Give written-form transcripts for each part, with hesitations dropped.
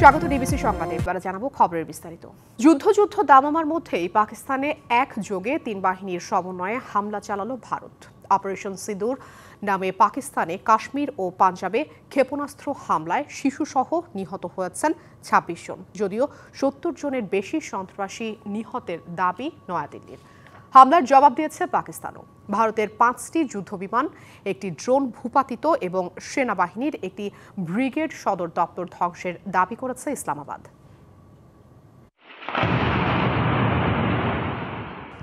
স্বাগত ডিবিসি সংবাদে। এবারে জানাবো খবরের বিস্তারিত। যুদ্ধ দামামার মধ্যেই পাকিস্তানে একযোগে ৩ বাহিনীর সমন্বয়ে হামলা চালালো ভারত। অপারেশন সিঁদুর নামে পাকিস্তানে কাশ্মীর ও পাঞ্জাবে ক্ষেপণাস্ত্র হামলায় শিশুসহ নিহত হয়েছেন ২৬ জন। যদিও ৭০ জনের বেশি সন্ত্রাসী নিহতের দাবি নয়াদিল্লির। হামলার জবাব দিয়েছে পাকিস্তানও। ভারতের ৫টি যুদ্ধবিমান, একটি ড্রোন ভূপাতিত এবং সেনাবাহিনীর একটি ব্রিগেড সদর দপ্তর ধ্বংসের দাবি করেছে ইসলামাবাদ।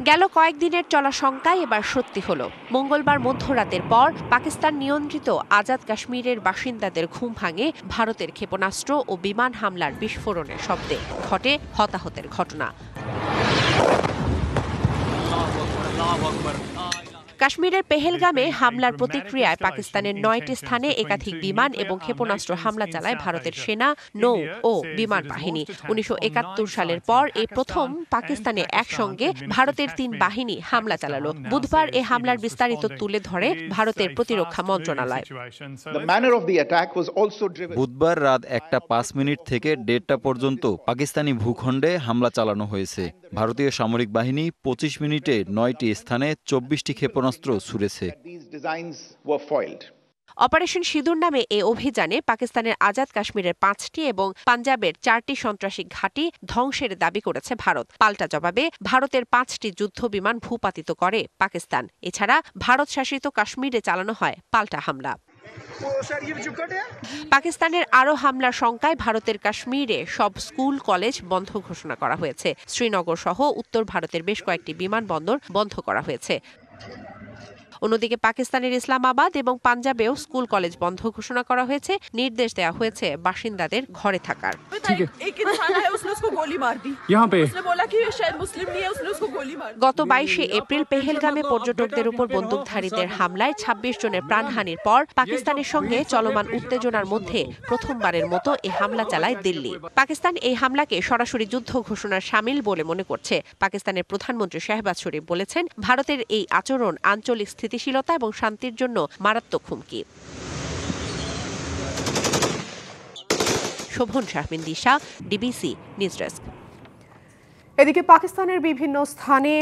গেল কয়েকদিনের চলা শঙ্কায় এবার সত্যি হলো। মঙ্গলবার মধ্যরাতের পর পাকিস্তান নিয়ন্ত্রিত আজাদ কাশ্মীরের বাসিন্দাদের ঘুম ভাঙে ভারতের ক্ষেপণাস্ত্র ও বিমান হামলার বিস্ফোরণের শব্দে। ঘটে হতাহতের ঘটনা। কাশ্মীরের পেহেলগামে হামলার প্রতিক্রিয়ায় পাকিস্তানের ৯টি স্থানে একাধিক বিমান এবং ক্ষেপণাস্ত্র হামলা চালায় ভারতের সেনা, নৌ ও বিমান বাহিনী। ১৯৭১ সালের পর এই প্রথম পাকিস্তানে একসঙ্গে ভারতের ৩ বাহিনী হামলা চালালো। বুধবার এ হামলার বিস্তারিত তুলে ধরে ভারতের প্রতিরক্ষা মন্ত্রণালয়। বুধবার রাত ১টা ৫ মিনিট থেকে ১:৩০ পর্যন্ত পাকিস্তানি ভূখণ্ডে হামলা চালানো হয়েছে। ভারতীয় সামরিক বাহিনী ২৫ মিনিটে ৯টি স্থানে ২৪টি ক্ষেপণাস্ত্র ছুড়েছে। অপারেশন সিঁদুর নামে এ অভিযানে পাকিস্তানের আজাদ কাশ্মীরের ৫টি এবং পাঞ্জাবের ৪টি সন্ত্রাসী ঘাঁটি ধ্বংসের দাবি করেছে ভারত। পাল্টা জবাবে ভারতের ৫টি যুদ্ধ বিমান ভূপাতিত করে পাকিস্তান। এছাড়া ভারত শাসিত কাশ্মীরে চালানো হয় পাল্টা হামলা। পাকিস্তানের আরও হামলার শঙ্কায় ভারতের কাশ্মীরে সব স্কুল কলেজ বন্ধ ঘোষণা করা হয়েছে। শ্রীনগর সহ উত্তর ভারতের বেশ কয়েকটি বিমানবন্দর বন্ধ করা হয়েছে। অন্যদিকে পাকিস্তানের ইসলামাবাদ এবং পাঞ্জাবেও স্কুল কলেজ বন্ধ ঘোষণা করা হয়েছে। নির্দেশ দেওয়া হয়েছে বাসিন্দাদের ঘরে থাকার। গত ২২শে এপ্রিল পেহেলগামে পর্যটকদের উপর বন্দুকধারীদের হামলায় ২৬ জনের প্রাণহানির পর পাকিস্তানের সঙ্গে চলমান উত্তেজনার মধ্যে প্রথমবারের মতো এই হামলা চালায় দিল্লি। পাকিস্তান এই হামলাকে সরাসরি যুদ্ধ ঘোষণার শামিল বলে মনে করছে। পাকিস্তানের প্রধানমন্ত্রী শাহবাজ শরীফ বলেছেন, ভারতের এই আচরণ আঞ্চলিক স্থিতিশীলতা এবং শান্তির জন্য মারাত্মক হুমকি। শোভন শাহমিন দিশা, ডিবিসি নিউজ ডেস্ক। এদিকে পাকিস্তানের বিভিন্ন স্থানে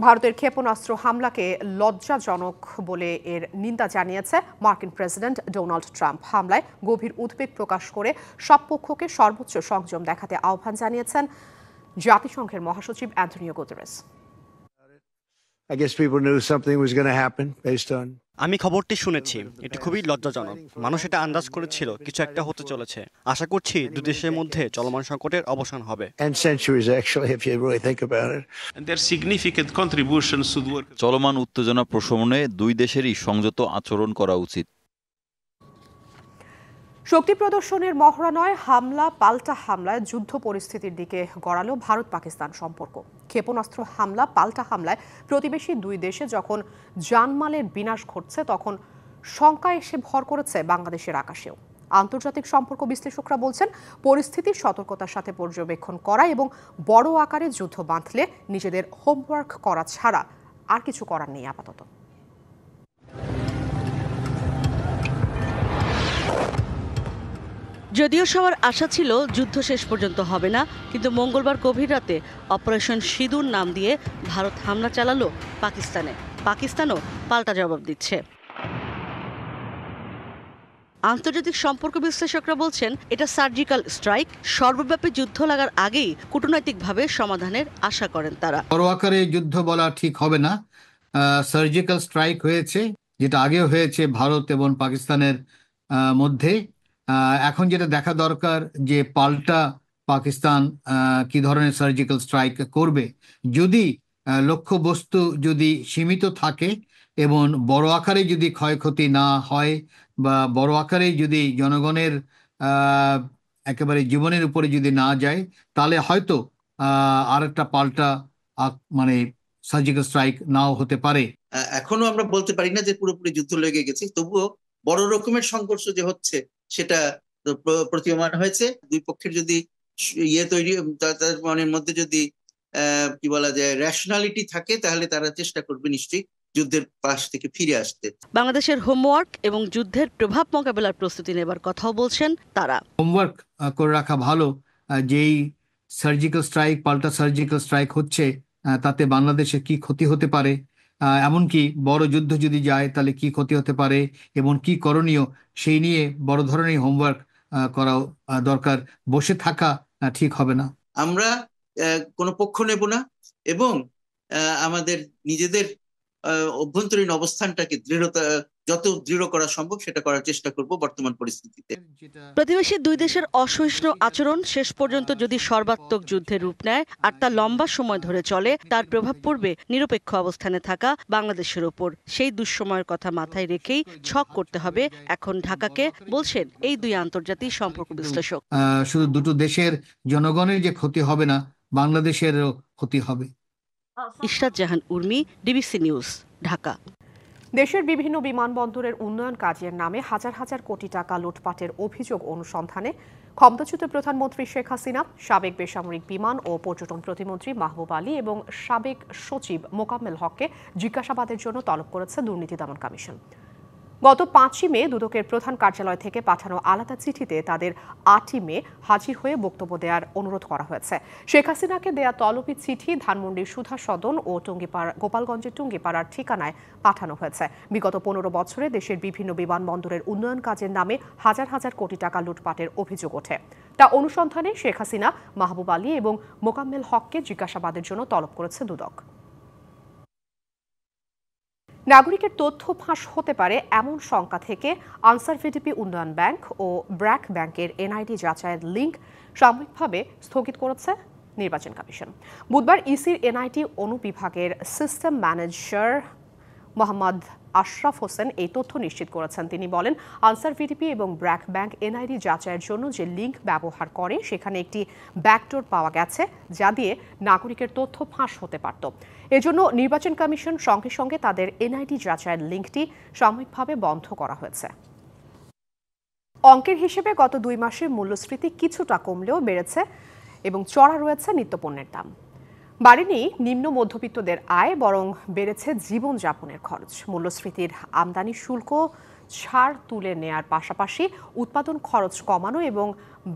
ভারতের ক্ষেপণাস্ত্র হামলাকে লজ্জাজনক বলে এর নিন্দা জানিয়েছে মার্কিন প্রেসিডেন্ট ডোনাল্ড ট্রাম্প। হামলায় গভীর উদ্বেগ প্রকাশ করে সব পক্ষকে সর্বোচ্চ সংযম দেখাতে আহ্বান জানিয়েছেন জাতিসংঘের মহাসচিব অ্যান্টনিও গুতেরেস। আমি খবরটি শুনেছি, এটি খুবই লজ্জাজনক। মানুষ এটা আন্দাজ করেছিল কিছু একটা হতে চলেছে। আশা করছি দুই দেশের মধ্যে চলমান সংকটের অবসান হবে। চলমান উত্তেজনা প্রশমনে দুই দেশেরই সংযত আচরণ করা উচিত। শক্তি প্রদর্শনের মহড়া নয়, হামলা পাল্টা হামলায় যুদ্ধ পরিস্থিতির দিকে গড়ালো ভারত পাকিস্তান সম্পর্ক। ক্ষেপণাস্ত্র হামলা পাল্টা হামলায় প্রতিবেশী দুই দেশে যখন জানমালের বিনাশ ঘটছে, তখন শঙ্কা এসে ভর করেছে বাংলাদেশের আকাশেও। আন্তর্জাতিক সম্পর্ক বিশ্লেষকরা বলছেন, পরিস্থিতির সতর্কতার সাথে পর্যবেক্ষণ করা এবং বড় আকারে যুদ্ধ বাঁধলে নিজেদের হোমওয়ার্ক করা ছাড়া আর কিছু করার নেই আপাতত। যদিও সবার আশা ছিল যুদ্ধ শেষ পর্যন্ত হবে না, কিন্তু মঙ্গলবার গভীর রাতে অপারেশন সিঁদুর নাম দিয়ে ভারত হামলা চালালো পাকিস্তানও পাল্টা জবাব দিচ্ছে। আন্তর্জাতিক সম্পর্ক বিশ্লেষকরা বলছেন, এটা সার্জিক্যাল স্ট্রাইক। সর্বব্যাপী যুদ্ধ লাগার আগেই কূটনৈতিকভাবে সমাধানের আশা করেন তারা। বড় আকারে যুদ্ধ বলা ঠিক হবে না, সার্জিক্যাল স্ট্রাইক হয়েছে, যেটা আগেও হয়েছে ভারত এবং পাকিস্তানের মধ্যে। এখন যেটা দেখা দরকার যে পাল্টা পাকিস্তান কি ধরনের সার্জিক্যাল স্ট্রাইক করবে। যদি লক্ষ্যবস্তু যদি সীমিত থাকে এবং বড় আকারে যদি ক্ষয়ক্ষতি না হয় বা বড় আকারে যদি জনগণের একেবারে জীবনের উপরে যদি না যায়, তাহলে হয়তো আর একটা পাল্টা মানে সার্জিক্যাল স্ট্রাইক নাও হতে পারে। এখনো আমরা বলতে পারি না যে পুরোপুরি যুদ্ধ লেগে গেছে, তবুও বড় রকমের সংঘর্ষ যে হচ্ছে সেটা প্রতীয়মান হয়েছে। দুই পক্ষের যদি তৈরি, তাদের মনের মধ্যে যদি কি বলা যায় রেশনালিটি থাকে, তাহলে তারা চেষ্টা করবে নিশ্চয়ই যুদ্ধের পাশ থেকে ফিরে আসতে। বাংলাদেশের হোমওয়ার্ক এবং যুদ্ধের প্রভাব মোকাবেলার প্রস্তুতি নেবার কথাও বলছেন তারা। হোমওয়ার্ক করে রাখা ভালো। যেই সার্জিক্যাল স্ট্রাইক, পাল্টা সার্জিক্যাল স্ট্রাইক হচ্ছে, তাতে বাংলাদেশে কি ক্ষতি হতে পারে, এমনকি বড় যুদ্ধ যদি যায় তাহলে কি ক্ষতি হতে পারে এবং কি করণীয়, সেই নিয়ে বড় ধরনের হোমওয়ার্ক করা দরকার। বসে থাকা ঠিক হবে না। আমরা কোনো পক্ষ নেব না এবং আমাদের নিজেদের অভ্যন্তরীণ অবস্থানটাকে যত দৃঢ় করা সম্ভব সেটা করার চেষ্টা করব বর্তমান পরিস্থিতিতে। প্রতিবেশী দুই দেশের অসহিষ্ণু আচরণ শেষ পর্যন্ত যদি সর্বাত্মক যুদ্ধের রূপ নেয় আর তা লম্বা সময় ধরে চলে, তার প্রভাব পড়বে নিরপেক্ষ অবস্থানে থাকা বাংলাদেশের ওপর। সেই দুঃসময়ের কথা মাথায় রেখেই ছক করতে হবে এখন ঢাকাকে, বলছেন এই দুই আন্তর্জাতিক সম্পর্ক বিশ্লেষক। শুধু দুটো দেশের জনগণের যে ক্ষতি হবে না, বাংলাদেশেরও ক্ষতি হবে। ইশরাত জাহান উর্মি, ডিবিসি নিউজ, ঢাকা। দেশের বিভিন্ন বিমানবন্দরের উন্নয়ন কাজের নামে হাজার হাজার কোটি টাকা লুটপাটের অভিযোগ অনুসন্ধানে ক্ষমতাচ্যুত প্রধানমন্ত্রী শেখ হাসিনা, সাবেক বেসামরিক বিমান ও পর্যটন প্রতিমন্ত্রী মাহবুব আলী এবং সাবেক সচিব মোকাম্মেল হককে জিজ্ঞাসাবাদের জন্য তলব করেছে দুর্নীতি দমন কমিশন। গত 5ই মে দুদকের প্রধান কার্যালয় থেকে পাঠানো আলাদা চিঠিতে তাদের 8ই মে হাজির হয়ে বক্তব্য দেওয়ার অনুরোধ করা হয়েছে। শেখ হাসিনাকে দেয়া তলবি চিঠি ধানমন্ডির সুধা সদন ও গোপালগঞ্জের টুঙ্গিপাড়ার ঠিকানায় পাঠানো হয়েছে। বিগত 15 বছরে দেশের বিভিন্ন বিমানবন্দরের উন্নয়ন কাজের নামে হাজার হাজার কোটি টাকা লুটপাটের অভিযোগ ওঠে। তা অনুসন্ধানে শেখ হাসিনা, মাহবুব আলী এবং মোকাম্মেল হককে জিজ্ঞাসাবাদের জন্য তলব করেছে দুদক। নাগরিকের তথ্য ফাঁস হতে পারে এমন শঙ্কা থেকে আনসার ভিডিপি উন্নয়ন ব্যাংক ও ব্র্যাক ব্যাংকের এনআইডি যাচাইয়ের লিঙ্ক সাময়িকভাবে স্থগিত করেছে নির্বাচন কমিশন। বুধবার ইসির এনআইটি অনুবিভাগের সিস্টেম ম্যানেজার মোহাম্মদ আশরাফ হোসেন এই তথ্য নিশ্চিত করেছেন। তিনি বলেন, আনসার ভিডিপি এবং ব্র্যাক ব্যাংক এনআইডি যাচাইয়ের জন্য যে লিঙ্ক ব্যবহার করে সেখানে একটি ব্যাকডোর পাওয়া গেছে, যা দিয়ে নাগরিকের তথ্য ফাঁস হতে পারত। এজন্য নির্বাচন কমিশন সঙ্গে সঙ্গে তাদের এনআইডি যাচাইয়ের লিঙ্কটি সাময়িকভাবে বন্ধ করা হয়েছে। অঙ্কের হিসেবে গত 2 মাসে মূল্যস্ফীতি কিছুটা কমলেও বেড়েছে এবং চড়া রয়েছে নিত্যপণ্যের দাম। বাড়েনি নিম্ন মধ্যবিত্তদের আয়, বরং বেড়েছে জীবনযাপনের খরচ। মূল্যস্ফীতির আমদানি শুল্ক ছাড় তুলে নেয়ার পাশাপাশি উৎপাদন খরচ কমানো এবং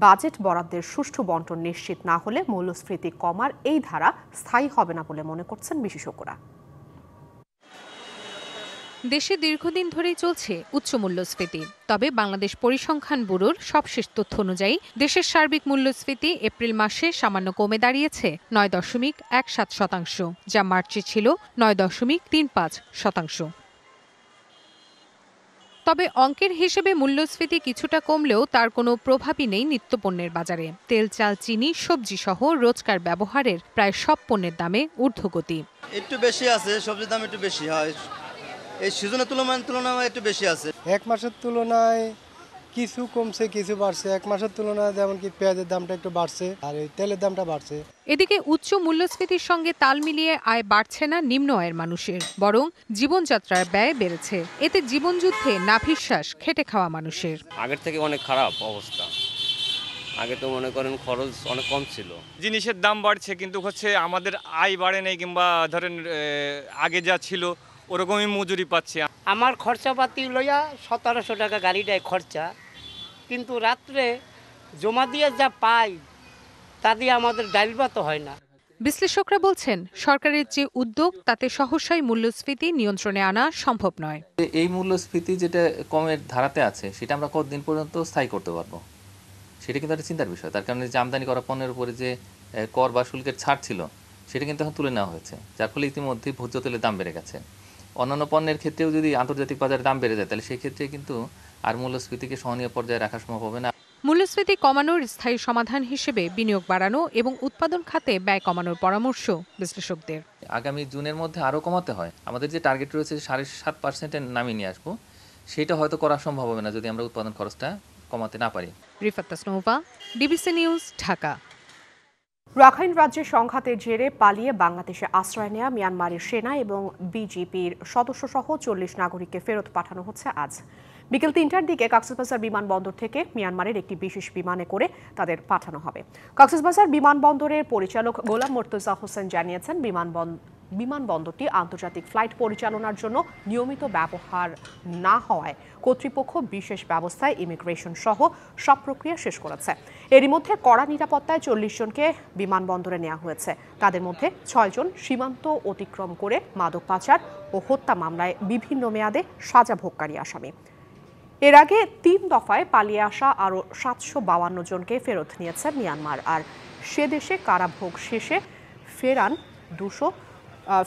বাজেট বরাদ্দের সুষ্ঠু বণ্টন নিশ্চিত না হলে মূল্যস্ফীতি কমার এই ধারা স্থায়ী হবে না বলে মনে করছেন বিশেষজ্ঞরা। দেশে দীর্ঘদিন ধরেই চলছে উচ্চ মূল্যস্ফীতি। তবে বাংলাদেশ পরিসংখ্যান ব্যুরোর সবশেষ তথ্য অনুযায়ী দেশের সার্বিক মূল্যস্ফীতি এপ্রিল মাসে সামান্য কমে দাঁড়িয়েছে 9.17%, যা মার্চে ছিল 9.35%। তবে অঙ্কের হিসেবে মূল্যস্ফীতি কিছুটা কমলেও তার কোনো প্রভাবই নেই নিত্যপণ্যের বাজারে। তেল, চাল, চিনি, সবজি সহ রোজকার ব্যবহারের প্রায় সব পণ্যের দামে ঊর্ধ্বগতি। একটু বেশি আছে, সবজির দাম একটু বেশি হয়, এই সিজনের তুলনায় একটু বেশি আছে। এক মাসের তুলনায় কিছু কমছে, কিছু বাড়ছে। এক মাসের তুলনায় যেমন কি পেঁয়াজের দামটা একটু বাড়ছে আর এই তেলের দামটা বাড়ছে। এদিকে উচ্চ মূল্যস্ফীতির সঙ্গে তাল মিলিয়ে আয় বাড়ছে না নিম্ন আয়ের মানুষের, বরং জীবনযাত্রার ব্যয় বেড়েছে। এতে জীবনযুদ্ধে নাভিশ্বাস খেটে খাওয়া মানুষের। আগের থেকে অনেক খারাপ অবস্থা। আগে তো মনে করেন খরচ অনেক কম ছিল। জিনিসের দাম বাড়ছে কিন্তু আমাদের আয় বাড়ে নেই, কিংবা ধরেন আগে যা ছিল ওরকমই মজুরি পাচ্ছি। আমার খরচাপাতি লইয়া 1700 টাকা গাড়িটায় খরচা, কিন্তু রাত্রে জমা দিয়ে যা পাই তা দিয়ে আমাদের ডাইল ভাত হয় না। বিশ্লেষকরা বলছেন, সরকারের যে উদ্যোগ তাতে সহসাই মূল্যস্ফীতি নিয়ন্ত্রণে আনা সম্ভব নয়। এই মূল্যস্ফীতি যেটা কমের ধারাতে আছে সেটা আমরা কতদিন পর্যন্ত স্থায়ী করতে পারবো, সেটা কিন্তু একটা চিন্তার বিষয়। তার কারণে যে আমদানি করা পণ্যের উপরে যে কর বা শুল্কের ছাড় ছিল সেটা কিন্তু এখন তুলে নেওয়া হয়েছে, যার ফলে ইতিমধ্যে ভোজ্য তেলের দাম বেড়ে গেছে। অন্যান্য পণ্যের ক্ষেত্রেও যদি আন্তর্জাতিক বাজারে দাম বেড়ে যায় তাহলে সেই ক্ষেত্রে কিন্তু আর মূল্যস্ফীতিকে সহনীয় পর্যায়ে রাখা সম্ভব হবে না। মূল্যস্ফীতি কমানোর স্থায়ী সমাধান হিসেবে বিনিয়োগ বাড়ানো এবং উৎপাদন খাতে ব্যয় কমানোর পরামর্শ বিশ্লেষকদের। আগামী জুনের মধ্যে আরও কমাতে হয়। আমাদের যে টার্গেট রয়েছে 7.5%-এর নামিয়ে নিয়ে আসবো, সেটা হয়তো করা সম্ভব হবে না যদি আমরা উৎপাদন খরচটা কমাতে না পারি। Rifat Tasnuva, DBC news, Dhaka. Rakhine রাজ্যের সংঘাতের জেরে পালিয়ে বাংলাদেশে আশ্রয় নেয়া মিয়ানমারের সেনা এবং বিজিপির সদস্যসহ 40 নাগরিককে ফেরত পাঠানো হচ্ছে আজ। বিকেল 3টার দিকে কক্সবাজার বিমানবন্দর থেকে মিয়ানমারের একটি বিশেষ বিমানে করে তাদের পাঠানো হবে। কক্সবাজার বিমানবন্দরের পরিচালক গোলাম মুর্তজা হোসেন জানিয়েছেন, বিমানবন্দরটি আন্তর্জাতিক ফ্লাইট পরিচালনার জন্য নিয়মিত ব্যবহার না হওয়ায় কর্তৃপক্ষ বিশেষ ব্যবস্থায় ইমিগ্রেশন সহ সব প্রক্রিয়া শেষ করেছে। এরই মধ্যে কড়া নিরাপত্তায় 40 জনকে বিমানবন্দরে নেওয়া হয়েছে। তাদের মধ্যে 6 জন সীমান্ত অতিক্রম করে মাদক পাচার ও হত্যা মামলায় বিভিন্ন মেয়াদে সাজা ভোগকারী আসামি। এর আগে 3 দফায় পালিয়ে আসা আরও 752 জনকে ফেরত নিয়েছে মিয়ানমার। আর সে দেশে কারাভোগ শেষে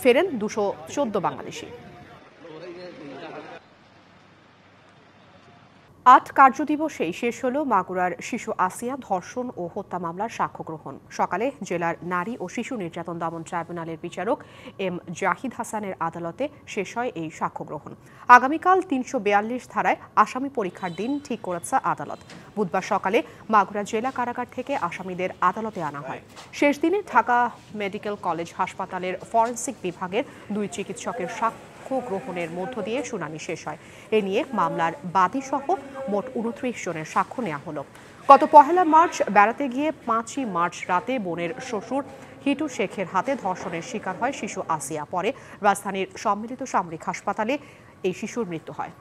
ফেরেন 214 বাংলাদেশি। 8 কার্যদিবসেই শেষ হলো মাগুরার শিশু আসিয়া ধর্ষণ ও হত্যা মামলার সাক্ষ্য গ্রহণ। সকালে জেলার নারী ও শিশু নির্যাতন দমন ট্রাইব্যুনালের বিচারক এম জাহিদ হাসানের আদালতে শেষ হয় এই সাক্ষ্য গ্রহণ। আগামীকাল 342 ধারায় আসামি পরীক্ষার দিন ঠিক করেছে আদালত। বুধবার সকালে মাগুরা জেলা কারাগার থেকে আসামিদের আদালতে আনা হয়। শেষ দিনে ঢাকা মেডিকেল কলেজ হাসপাতালের ফরেনসিক বিভাগের 2 চিকিৎসকের সাক্ষ্য গ্রহণের মধ্য দিয়ে শুনানি শেষ হয়। এ নিয়ে মামলার বাদী সহ মোট 29 জনের সাক্ষ্য নেওয়া হলো। গত 1 মার্চ বেড়াতে গিয়ে 5 মার্চ রাতে বোনের শ্বশুর হিটু শেখের হাতে ধর্ষণের শিকার হয় শিশু আসিয়া। পরে রাজধানীর সম্মিলিত সামরিক হাসপাতালে এই শিশুর মৃত্যু হয়।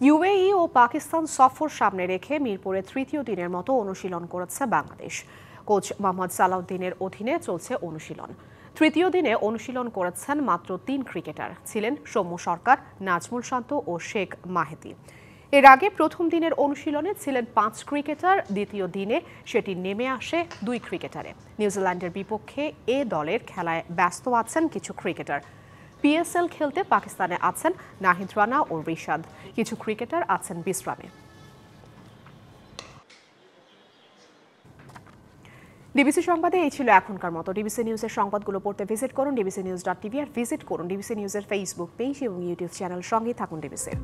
ইউএই ও পাকিস্তান সফর সামনে রেখে মিরপুরে 3য় দিনের মতো অনুশীলন করেছে বাংলাদেশ। কোচ মোহাম্মদ সালাউদ্দিনের অধীনে চলছে অনুশীলন। 3য় দিনে অনুশীলন করেছেন মাত্র 3 ক্রিকেটার, ছিলেন সৌম্য সরকার, নাজমুল শান্ত ও শেখ মাহেদী। এর আগে প্রথম দিনের অনুশীলনে ছিলেন 5 ক্রিকেটার, দ্বিতীয় দিনে সেটি নেমে আসে 2 ক্রিকেটারে। নিউজিল্যান্ডের বিপক্ষে এ দলের খেলায় ব্যস্ত আছেন কিছু ক্রিকেটার। পিএসএল খেলতে পাকিস্তানে আছেন নাহিদ রানা ও রিশাদ। কিছু ক্রিকেটার আছেন বিশ্রামে। ডিবিসি সংবাদে এই ছিল এখনকার মতো। ডিবিসি নিউজের সংবাদগুলো পড়তে ভিজিট করুন dbcnews.tv আর ভিজিট করুন ডিবিসি নিউজের ফেসবুক পেজ এবং ইউটিউব চ্যানেল। সঙ্গে থাকুন ডিবিসির।